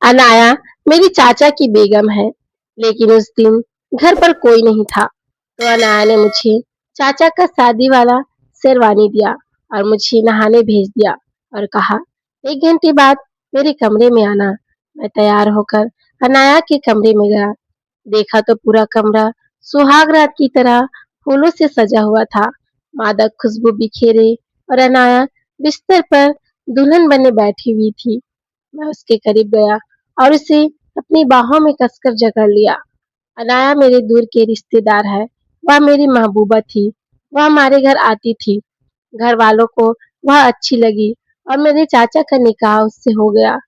अनाया मेरी चाचा की बेगम है, लेकिन उस दिन घर पर कोई नहीं था। तो अनाया ने मुझे चाचा का शादी वाला शेरवानी दिया और मुझे नहाने भेज दिया और कहा, 1 घंटे बाद मेरे कमरे में आना। मैं तैयार होकर अनाया के कमरे में गया। देखा तो पूरा कमरा सुहाग रात की तरह फूलों से सजा हुआ था। मादक खुशबू बिखेरे और अनाया बिस्तर पर दुल्हन बने बैठी हुई थी। मैं उसके करीब गया और उसे अपनी बाहों में कसकर जकड़ लिया। अनाया मेरे दूर के रिश्तेदार है। वह मेरी महबूबा थी। वह हमारे घर आती थी। घर वालों को वह अच्छी लगी और मेरे चाचा का निकाह उससे हो गया।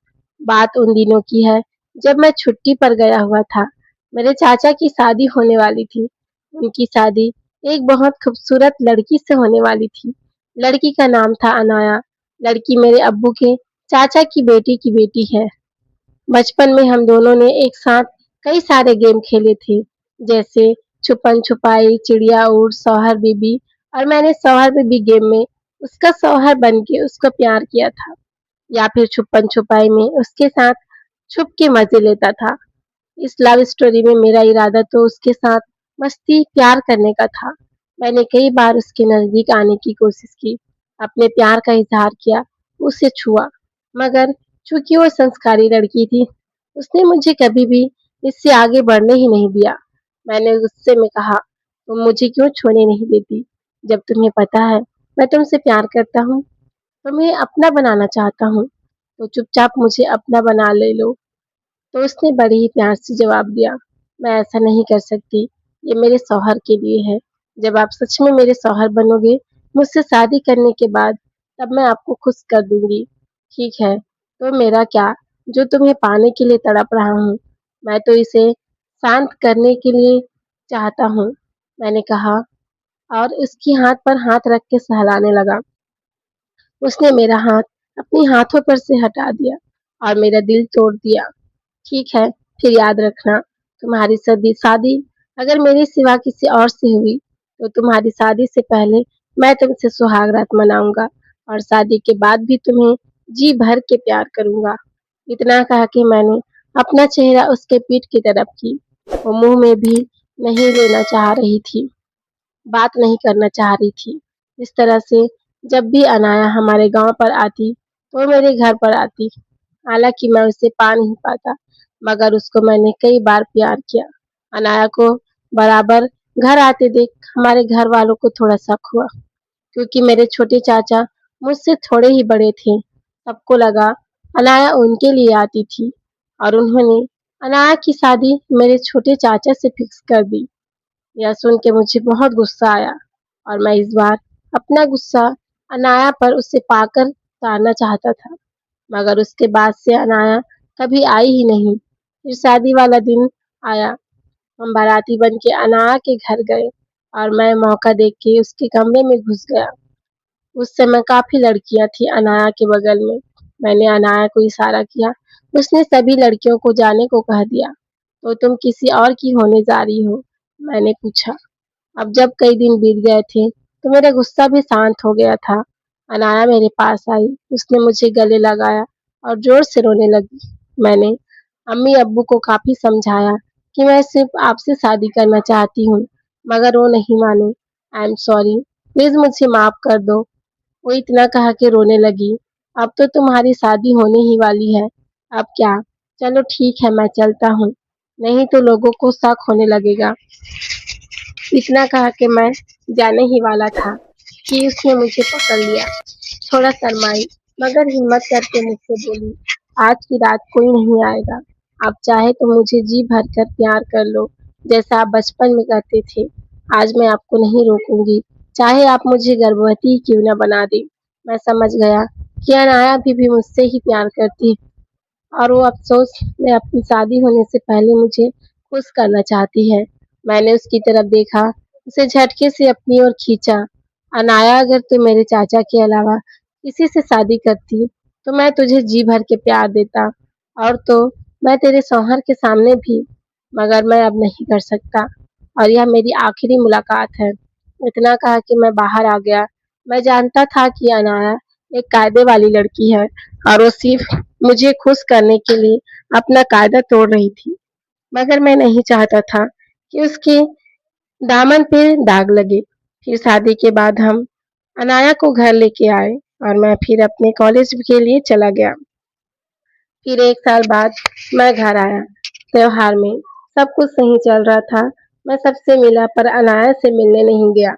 बात उन दिनों की है जब मैं छुट्टी पर गया हुआ था। मेरे चाचा की शादी होने वाली थी। उनकी शादी एक बहुत खूबसूरत लड़की से होने वाली थी। लड़की का नाम था अनाया। लड़की मेरे अब्बू के चाचा की बेटी है। बचपन में हम दोनों ने एक साथ कई सारे गेम खेले थे, जैसे छुपन छुपाई, चिड़िया उड़, शौहर बीबी। और मैंने शौहर बीबी गेम में उसका शौहर बन के उसको प्यार किया था, या फिर छुपन छुपाई में उसके साथ छुप के मजे लेता था। इस लव स्टोरी में मेरा इरादा तो उसके साथ मस्ती प्यार करने का था। मैंने कई बार उसके नजदीक आने की कोशिश की, अपने प्यार का इजहार किया, उसे छुआ, मगर चूंकि वो संस्कारी लड़की थी, उसने मुझे कभी भी इससे आगे बढ़ने ही नहीं दिया। मैंने गुस्से में कहा, तुम मुझे क्यों छूने नहीं देती? जब तुम्हें पता है मैं तुमसे प्यार करता हूँ, तुम्हें अपना बनाना चाहता हूँ, तो चुपचाप मुझे अपना बना ले लो। तो उसने बड़े ही प्यार से जवाब दिया, मैं ऐसा नहीं कर सकती, ये मेरे शौहर के लिए है। जब आप सच में मेरे शौहर बनोगे मुझसे शादी करने के बाद, तब मैं आपको खुश कर दूंगी। ठीक है, तो मेरा क्या, जो तुम्हें पाने के लिए तड़प रहा हूँ, मैं तो इसे शांत करने के लिए चाहता हूँ, मैंने कहा और उसकी हाथ पर हाथ रख के सहलाने लगा। उसने मेरा हाथ अपनी हाथों पर से हटा दिया और मेरा दिल तोड़ दिया। ठीक है, फिर याद रखना, तुम्हारी सदी शादी अगर मेरे सिवा किसी और से हुई, तो तुम्हारी शादी से पहले मैं तुमसे सुहाग रात मनाऊंगा और शादी के बाद भी तुम्हें जी भर के प्यार करूंगा। इतना कहा कि मैंने अपना चेहरा उसके पीठ की तरफ की। वो मुंह में भी नहीं लेना चाह रही थी, बात नहीं करना चाह रही थी। इस तरह से जब भी अनाया हमारे गांव पर आती, तो वो मेरे घर पर आती। हालांकि मैं उसे पा नहीं पाता, मगर उसको मैंने कई बार प्यार किया। अनाया को बराबर घर आते देख हमारे घर वालों को थोड़ा शक हुआ, क्योंकि मेरे छोटे चाचा मुझसे थोड़े ही बड़े थे। सबको लगा अनाया उनके लिए आती थी और उन्होंने अनाया की शादी मेरे छोटे चाचा से फिक्स कर दी। यह सुन के मुझे बहुत गुस्सा आया और मैं इस बार अपना गुस्सा अनाया पर उसे पाकर उतारना चाहता था, मगर उसके बाद से अनाया कभी आई ही नहीं। फिर शादी वाला दिन आया, हम बाराती बन के अनाया के घर गए और मैं मौका देख के उसके कमरे में घुस गया। उस समय काफी लड़कियां थी अनाया के बगल में। मैंने अनाया को इशारा किया, उसने सभी लड़कियों को जाने को कह दिया। तो तुम किसी और की होने जा रही हो? मैंने पूछा। अब जब कई दिन बीत गए थे, तो मेरा गुस्सा भी शांत हो गया था। अनाया मेरे पास आई, उसने मुझे गले लगाया और जोर से रोने लगी। मैंने अम्मी अब्बू को काफी समझाया कि मैं सिर्फ आपसे शादी करना चाहती हूँ, मगर वो नहीं माने। आई एम सॉरी, प्लीज मुझे माफ कर दो। वो इतना कहा के रोने लगी। अब तो तुम्हारी शादी होने ही वाली है, अब क्या? चलो ठीक है, मैं चलता हूँ, नहीं तो लोगों को शक होने लगेगा। इतना कहा कि मैं जाने ही वाला था कि उसने मुझे पकड़ लिया। थोड़ा शर्माई, मगर हिम्मत करके मुझसे बोली, आज की रात कोई नहीं आएगा। आप चाहे तो मुझे जी भर कर प्यार कर लो, जैसा आप बचपन में करते थे। आज मैं आपको नहीं रोकूंगी, चाहे आप मुझे गर्भवती ही क्यों न बना दे। मैं समझ गया कि अनाया भी मुझसे ही प्यार करती और वो अफ़सोस में अपनी शादी होने से पहले मुझे खुश करना चाहती है। मैंने उसकी तरफ देखा, उसे झटके से अपनी ओर खींचा। अनाया, अगर तू मेरे चाचा के अलावा किसी से शादी करती, तो मैं तुझे जी भर के प्यार देता, और तो मैं तेरे शौहर के सामने भी, मगर मैं अब नहीं कर सकता और यह मेरी आखिरी मुलाकात है। इतना कहा कि मैं बाहर आ गया। मैं जानता था कि अनाया एक कायदे वाली लड़की है और वो सिर्फ मुझे खुश करने के लिए अपना कायदा तोड़ रही थी। मगर मैं नहीं चाहता था कि उसके दामन पे दाग लगे। फिर शादी के बाद हम अनाया को घर लेके आए और मैं फिर अपने कॉलेज के लिए चला गया। फिर 1 साल बाद मैं घर आया। त्योहार में सब कुछ सही चल रहा था। मैं सबसे मिला पर अनाया से मिलने नहीं गया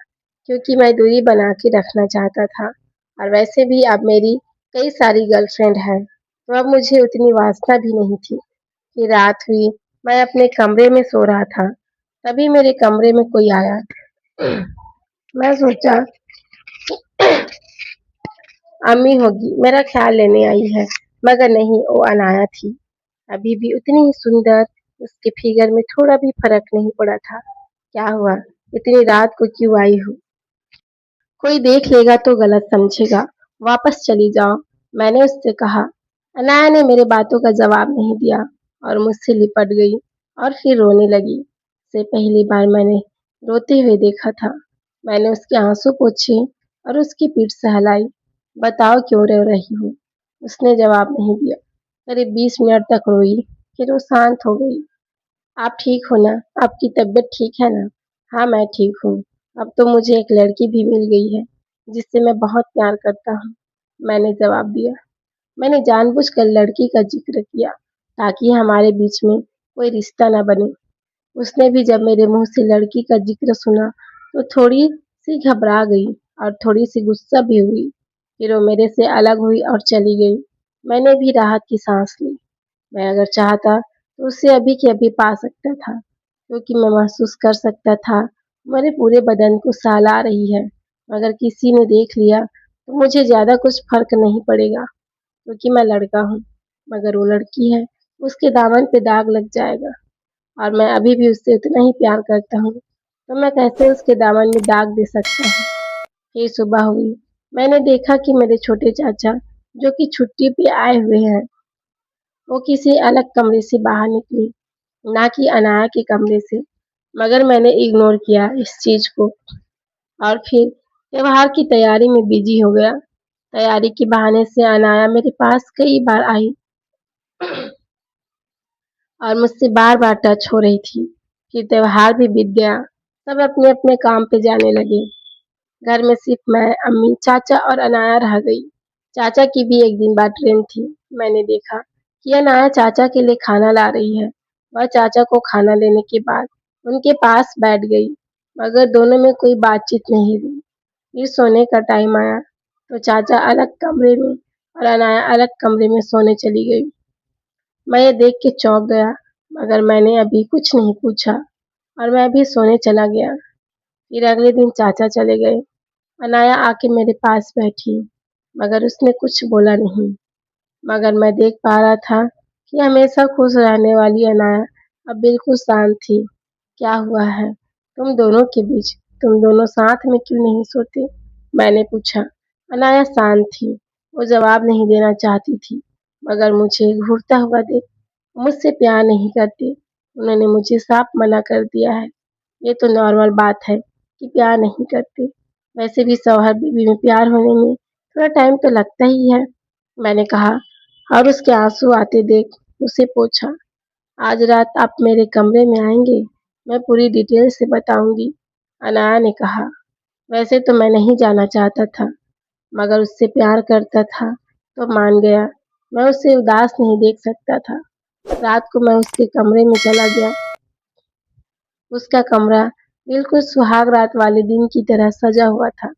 क्योंकि मैं दूरी बना के रखना चाहता था। और वैसे भी अब मेरी कई सारी गर्लफ्रेंड हैं, तो अब मुझे उतनी वासना भी नहीं थी। कि रात हुई, मैं अपने कमरे में सो रहा था। तभी मेरे कमरे में कोई आया। मैं सोचा अम्मी होगी, मेरा ख्याल लेने आई है, मगर नहीं, वो अनाया थी। अभी भी उतनी ही सुंदर, उसके फिगर में थोड़ा भी फर्क नहीं पड़ा था। क्या हुआ? इतनी रात को क्यों आई हो? कोई देख लेगा तो गलत समझेगा। वापस चली जाओ, मैंने उससे कहा। अनाया ने मेरे बातों का जवाब नहीं दिया और मुझसे लिपट गई और फिर रोने लगी। से पहली बार मैंने रोते हुए देखा था। मैंने उसके आंसू पोंछे और उसकी पीठ सहलाई। बताओ क्यों रो रही हो? उसने जवाब नहीं दिया। करीब 20 मिनट तक रोई, फिर वो शांत हो गई। आप ठीक हो ना? आपकी तबीयत ठीक है ना? हाँ, मैं ठीक हूँ। अब तो मुझे एक लड़की भी मिल गई है, जिससे मैं बहुत प्यार करता हूँ। मैंने जवाब दिया। मैंने जानबूझकर लड़की का जिक्र किया, ताकि हमारे बीच में कोई रिश्ता न बने। उसने भी जब मेरे मुंह से लड़की का जिक्र सुना, तो थोड़ी सी घबरा गई और थोड़ी सी गुस्सा भी हुई। फिर वो मेरे से अलग हुई और चली गई। मैंने भी राहत की सांस ली। मैं अगर चाहता तो उसे अभी के अभी पा सकता था, क्योंकि मैं महसूस कर सकता था मेरे पूरे बदन को सहला रही है। अगर किसी ने देख लिया तो मुझे ज्यादा कुछ फर्क नहीं पड़ेगा, क्योंकि मैं लड़का हूँ। मगर वो लड़की है, उसके दामन पे दाग लग जाएगा और मैं अभी भी उससे उतना ही प्यार करता हूँ, तो मैं कैसे उसके दामन में दाग दे सकता हूँ? फिर सुबह हुई। मैंने देखा कि मेरे छोटे चाचा, जो कि छुट्टी पे आए हुए हैं, वो किसी अलग कमरे से बाहर निकली, ना कि अनाया के कमरे से। मगर मैंने इग्नोर किया इस चीज को और फिर त्योहार की तैयारी में बिजी हो गया। तैयारी के बहाने से अनाया मेरे पास कई बार आई और मुझसे बार बार टच हो रही थी। फिर त्योहार भी बीत गया। सब अपने अपने काम पे जाने लगे। घर में सिर्फ मैं, अम्मी, चाचा और अनाया रह गई। चाचा की भी एक दिन बाद ट्रेन थी। मैंने देखा कि अनाया चाचा के लिए खाना ला रही है। वह चाचा को खाना देने के बाद उनके पास बैठ गई, मगर दोनों में कोई बातचीत नहीं हुई। फिर सोने का टाइम आया, तो चाचा अलग कमरे में और अनाया अलग कमरे में सोने चली गई। मैं ये देख के चौंक गया, मगर मैंने अभी कुछ नहीं पूछा और मैं भी सोने चला गया। फिर अगले दिन चाचा चले गए। अनाया आके मेरे पास बैठी, मगर उसने कुछ बोला नहीं। मगर मैं देख पा रहा था कि हमेशा खुश रहने वाली अनाया अब बिल्कुल शांत थी। क्या हुआ है तुम दोनों के बीच? तुम दोनों साथ में क्यों नहीं सोते? मैंने पूछा। अनाया शांत थी। वो जवाब नहीं देना चाहती थी, मगर मुझे घूरता हुआ देख वो मुझसे प्यार नहीं करती। उन्होंने मुझे साफ मना कर दिया है। ये तो नॉर्मल बात है कि प्यार नहीं करते। वैसे भी शौहर बीवी में प्यार होने में थोड़ा टाइम तो लगता ही है, मैंने कहा और उसके आंसू आते देख उसे पूछा। आज रात आप मेरे कमरे में आएंगे? मैं पूरी डिटेल से बताऊंगी, अनाया ने कहा। वैसे तो मैं नहीं जाना चाहता था, मगर उससे प्यार करता था तो मान गया। मैं उसे उदास नहीं देख सकता था। रात को मैं उसके कमरे में चला गया। उसका कमरा बिल्कुल सुहाग रात वाले दिन की तरह सजा हुआ था।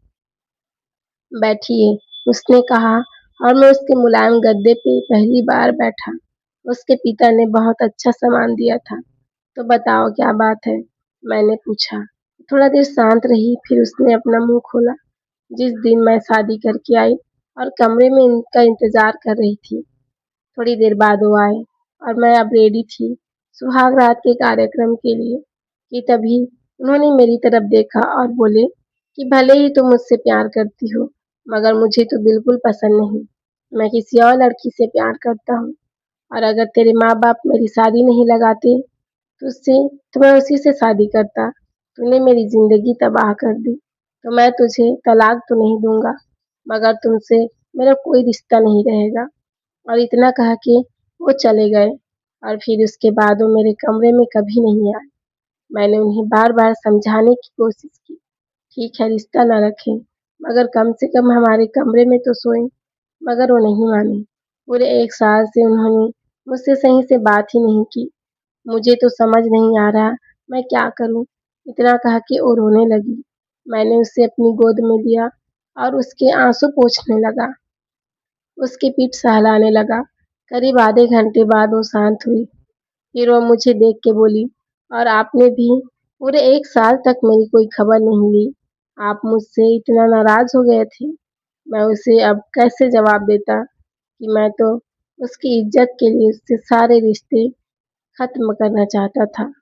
बैठिए, उसने कहा और मैं उसके मुलायम गद्दे पे पहली बार बैठा। उसके पिता ने बहुत अच्छा सामान दिया था। तो बताओ क्या बात है? मैंने पूछा। थोड़ा देर शांत रही, फिर उसने अपना मुंह खोला। जिस दिन मैं शादी करके आई और कमरे में इनका इंतजार कर रही थी, थोड़ी देर बाद वो आए और मैं अब रेडी थी सुहाग रात के कार्यक्रम के लिए, कि तभी उन्होंने मेरी तरफ देखा और बोले कि भले ही तुम मुझसे प्यार करती हो, मगर मुझे तो बिल्कुल पसंद नहीं। मैं किसी और लड़की से प्यार करता हूँ और अगर तेरे माँ बाप मेरी शादी नहीं लगाते तुझसे तो मैं उसी से शादी करता। तूने मेरी जिंदगी तबाह कर दी, तो मैं तुझे तलाक तो नहीं दूंगा, मगर तुमसे मेरा कोई रिश्ता नहीं रहेगा। और इतना कह के वो चले गए और फिर उसके बाद वो मेरे कमरे में कभी नहीं आए। मैंने उन्हें बार-बार समझाने की कोशिश की, ठीक है रिश्ता न रखें, मगर कम से कम हमारे कमरे में तो सोएं, मगर वो नहीं माने। पूरे 1 साल से उन्होंने मुझसे सही से बात ही नहीं की। मुझे तो समझ नहीं आ रहा मैं क्या करूँ? इतना कह के वो रोने लगी। मैंने उसे अपनी गोद में लिया और उसके आँसू पोंछने लगा, उसकी पीठ सहलाने लगा। करीब आधे घंटे बाद वो शांत हुई। फिर वो मुझे देख के बोली, और आपने भी पूरे 1 साल तक मेरी कोई खबर नहीं ली। आप मुझसे इतना नाराज़ हो गए थे। मैं उसे अब कैसे जवाब देता कि मैं तो उसकी इज़्ज़त के लिए उससे सारे रिश्ते ख़त्म करना चाहता था।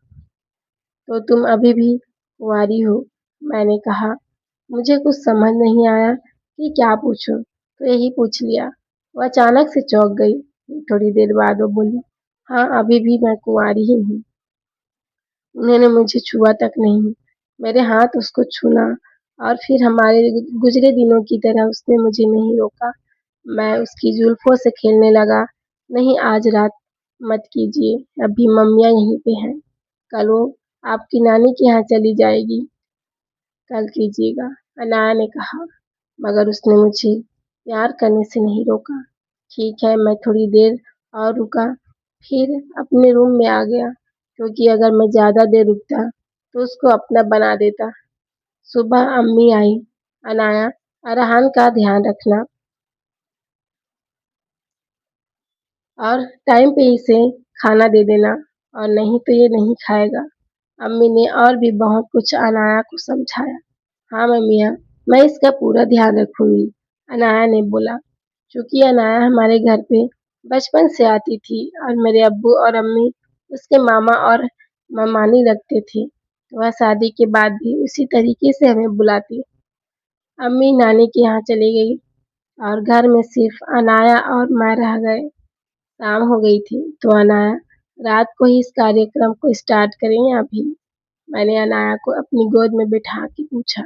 तो तुम अभी भी कुँवारी हो? मैंने कहा, मुझे कुछ समझ नहीं आया कि क्या पूछूँ, तो यही पूछ लिया। वो अचानक से चौंक गई। थोड़ी देर बाद वो बोली, हाँ, अभी भी मैं कुँवारी ही हूँ। उन्होंने मुझे छुआ तक नहीं। मेरे हाथ उसको छूना और फिर हमारे गुज़रे दिनों की तरह उसने मुझे नहीं रोका। मैं उसकी जुल्फ़ों से खेलने लगा। नहीं आज रात मत कीजिए, अभी मम्मियाँ यहीं पे हैं। कल वो आपकी नानी के यहाँ चली जाएगी, कल कीजिएगा, अनाया ने कहा, मगर उसने मुझे प्यार करने से नहीं रोका। ठीक है, मैं थोड़ी देर और रुका, फिर अपने रूम में आ गया, क्योंकि अगर मैं ज़्यादा देर रुकता, तो उसको अपना बना देता। सुबह अम्मी आई, अनाया, अरहान का ध्यान रखना और टाइम पे इसे खाना दे देना, और नहीं तो ये नहीं खाएगा। अम्मी ने और भी बहुत कुछ अनाया को समझाया। हाँ मम्मियाँ, मैं इसका पूरा ध्यान रखूँगी, अनाया ने बोला। चूँकि अनाया हमारे घर पे बचपन से आती थी और मेरे अब्बू और अम्मी उसके मामा और मामानी लगते थे, वह शादी के बाद भी उसी तरीके से हमें बुलाती। अम्मी नानी के यहाँ चली गई और घर में सिर्फ अनाया और मैं रह गए। शाम हो गई थी, तो अनाया, रात को ही इस कार्यक्रम को स्टार्ट करें या अभी? मैंने अनाया को अपनी गोद में बिठा के पूछा।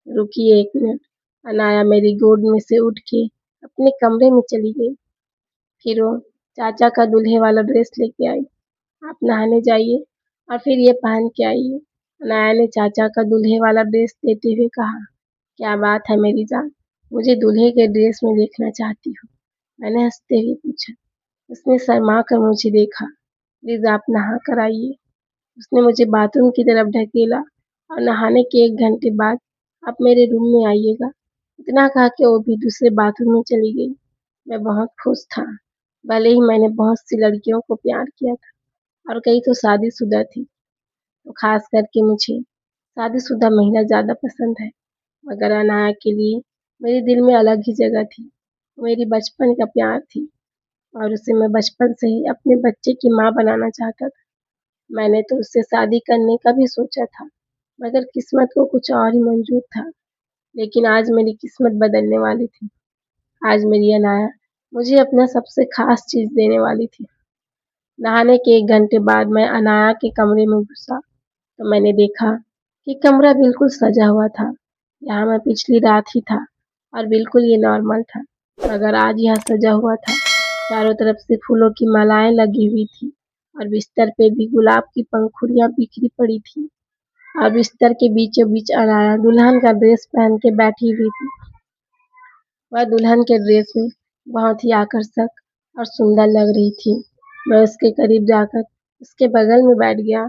रुकिए 1 मिनट। अनाया मेरी गोद में से उठ के अपने कमरे में चली गई। फिर वो चाचा का दूल्हे वाला ड्रेस लेके आई। आप नहाने जाइए और फिर ये पहन के आइए। अनाया ने चाचा का दूल्हे वाला ड्रेस देते हुए कहा, क्या बात है मेरी जान, मुझे दूल्हे के ड्रेस में देखना चाहती हो? मैंने हंसते हुए पूछा। उसने शर्मा कर मुझे देखा। प्लीज़ आप नहा कर आइए। उसने मुझे बाथरूम की तरफ ढकेला और नहाने के 1 घंटे बाद आप मेरे रूम में आइएगा। इतना कहा के वो भी दूसरे बाथरूम में चली गई। मैं बहुत खुश था। भले ही मैंने बहुत सी लड़कियों को प्यार किया था और कई तो शादीशुदा थी, तो खास करके मुझे शादीशुदा महिला ज़्यादा पसंद है। मगर अनाया के लिए मेरे दिल में अलग ही जगह थी। वो मेरी बचपन का प्यार थी और उसे मैं बचपन से ही अपने बच्चे की माँ बनाना चाहता था। मैंने तो उससे शादी करने का भी सोचा था, मगर किस्मत को कुछ और ही मंज़ूर था। लेकिन आज मेरी किस्मत बदलने वाली थी। आज मेरी अनाया मुझे अपना सबसे ख़ास चीज़ देने वाली थी। नहाने के 1 घंटे बाद मैं अनाया के कमरे में घुसा, तो मैंने देखा कि कमरा बिल्कुल सजा हुआ था, जहाँ मैं पिछली रात ही था, और बिल्कुल ये नॉर्मल था। मगर आज यह सजा हुआ था। चारों तरफ से फूलों की मालाएँ लगी हुई थी और बिस्तर पे भी गुलाब की पंखुड़ियाँ बिखरी पड़ी थी, और बिस्तर के बीचों-बीच अनाया दुल्हन का ड्रेस पहन के बैठी हुई थी। वह दुल्हन के ड्रेस में बहुत ही आकर्षक और सुंदर लग रही थी। मैं उसके करीब जाकर उसके बगल में बैठ गया।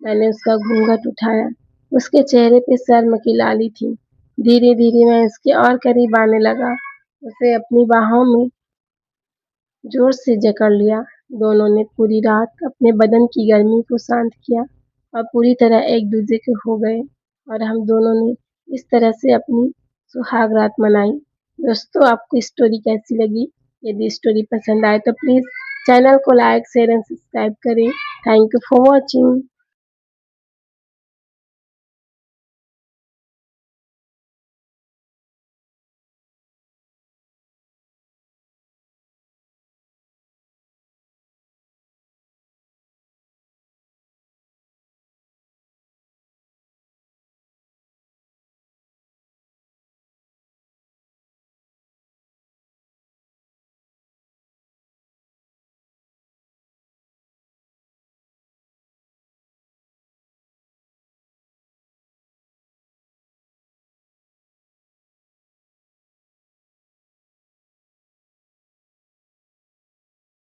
मैंने उसका घूंघट उठाया। उसके चेहरे पे शर्म की लाली थी। धीरे-धीरे मैं उसके और करीब आने लगा। उसे अपनी बाहों में ज़ोर से जकड़ लिया। दोनों ने पूरी रात अपने बदन की गर्मी को शांत किया और पूरी तरह एक-दूजे के हो गए, और हम दोनों ने इस तरह से अपनी सुहाग रात मनाई। दोस्तों, आपको स्टोरी कैसी लगी? यदि स्टोरी पसंद आए तो प्लीज़ चैनल को लाइक, शेयर एंड सब्सक्राइब करें। Thank you for watching.